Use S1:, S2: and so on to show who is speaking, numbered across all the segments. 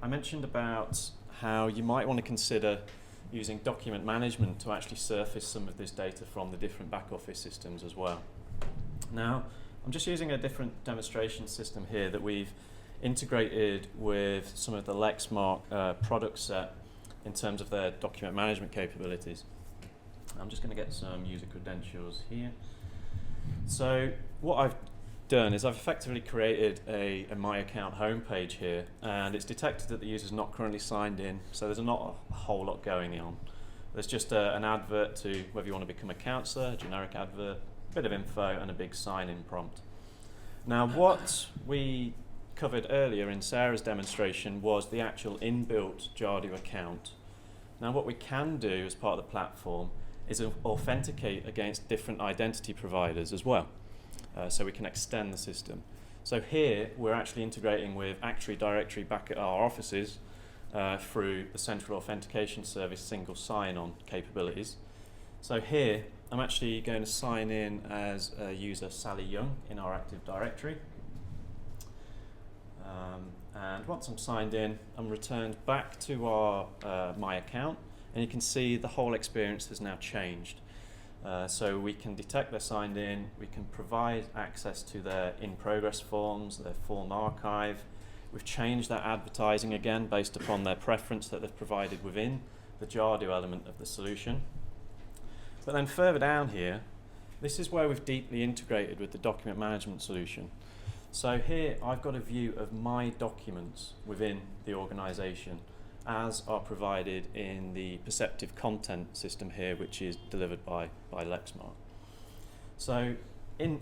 S1: mentioned about how you might want to consider using document management to actually surface some of this data from the different back office systems as well. Now, I'm just using a different demonstration system here that we've integrated with some of the LEXMARK product set in terms of their document management capabilities. I'm just going to get some user credentials here. So what I've done is I've effectively created a MyAccount homepage here, and it's detected that the user's not currently signed in, so there's not a whole lot going on. There's just an advert to whether you want to become a counsellor, a generic advert, a bit of info, and a big sign-in prompt. Now, what we covered earlier in Sarah's demonstration was the actual inbuilt Jadu account. Now, what we can do as part of the platform is authenticate against different identity providers as well. So we can extend the system. So here we're actually integrating with Active Directory back at our offices through the central authentication service single sign-on capabilities. So here I'm actually going to sign in as user Sally Young in our Active Directory. And once I'm signed in, I'm returned back to our MyAccount, and you can see the whole experience has now changed. So we can detect they're signed in, we can provide access to their in-progress forms, their form archive. We've changed that advertising again based upon their preference that they've provided within the Jadu element of the solution. But then further down here, this is where we've deeply integrated with the document management solution. So here I've got a view of my documents within the organisation, as are provided in the perceptive content system here, which is delivered by LEXMARK. So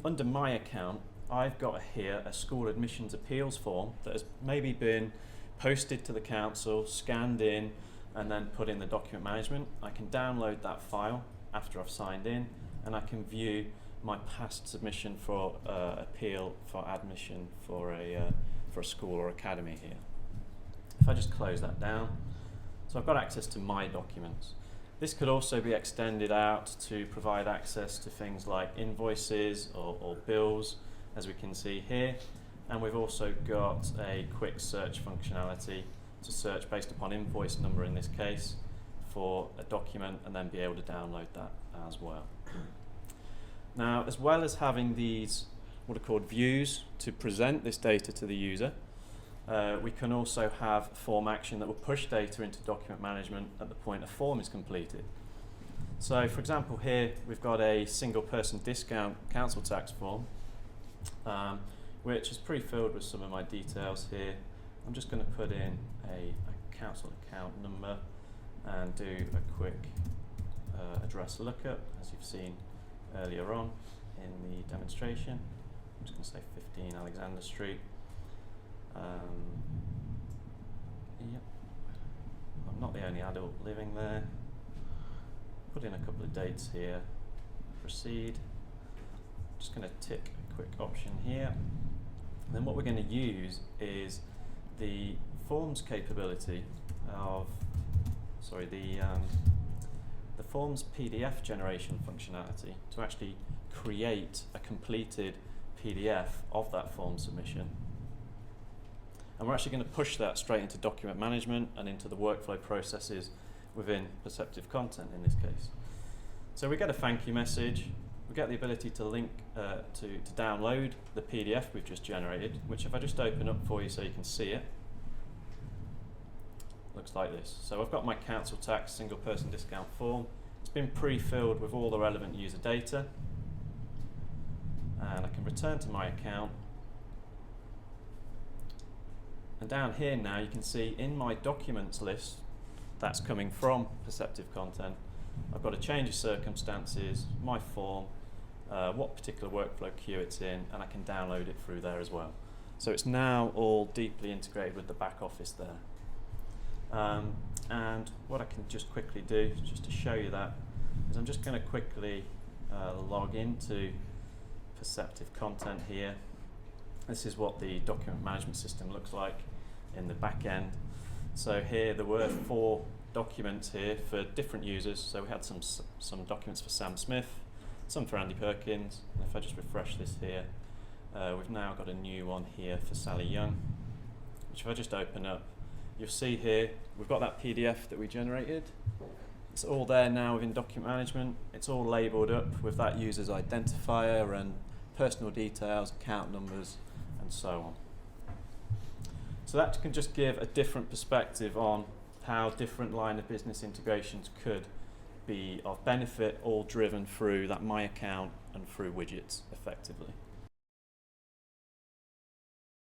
S1: under my account, I've got here a school admissions appeals form that has maybe been posted to the council, scanned in, and then put in the document management. I can download that file after I've signed in, and I can view my past submission for appeal for admission for a school or academy here. If I just close that down, so I've got access to my documents. This could also be extended out to provide access to things like invoices or bills, as we can see here. And we've also got a quick search functionality to search based upon invoice number in this case for a document, and then be able to download that as well. Now, as well as having these what are called views to present this data to the user, we can also have form action that will push data into document management at the point a form is completed. So, for example, here we've got a single person discount council tax form, which is pre-filled with some of my details here. I'm just going to put in a council account number and do a quick address lookup, as you've seen earlier on in the demonstration. I'm just going to say 15 Alexander Street. Yep. I'm not the only adult living there. Put in a couple of dates here. Proceed. Just going to tick a quick option here. And then what we're going to use is the forms capability of, the forms PDF generation functionality to actually create a completed PDF of that form submission. And we're actually going to push that straight into document management and into the workflow processes within perceptive content in this case. So we get a thank you message, we get the ability to link to download the PDF we've just generated, which if I just open up for you so you can see it, looks like this. So I've got my council tax single person discount form. It's been pre-filled with all the relevant user data, and I can return to my account. And down here now you can see in my documents list that's coming from perceptive content, I've got a change of circumstances, my form, what particular workflow queue it's in, and I can download it through there as well. So it's now all deeply integrated with the back office there. And what I can just quickly do, just to show you that, is I'm just going to quickly log into perceptive content here. This is what the document management system looks like in the back end. So here there were 4 documents here for different users. So we had some documents for Sam Smith, some for Andy Perkins, and if I just refresh this here, we've now got a new one here for Sally Young, which if I just open up, you'll see here, we've got that PDF that we generated. It's all there now within document management. It's all labelled up with that user's identifier and personal details, account numbers, and so on. So that can just give a different perspective on how different line of business integrations could be of benefit, all driven through that My Account and through widgets effectively.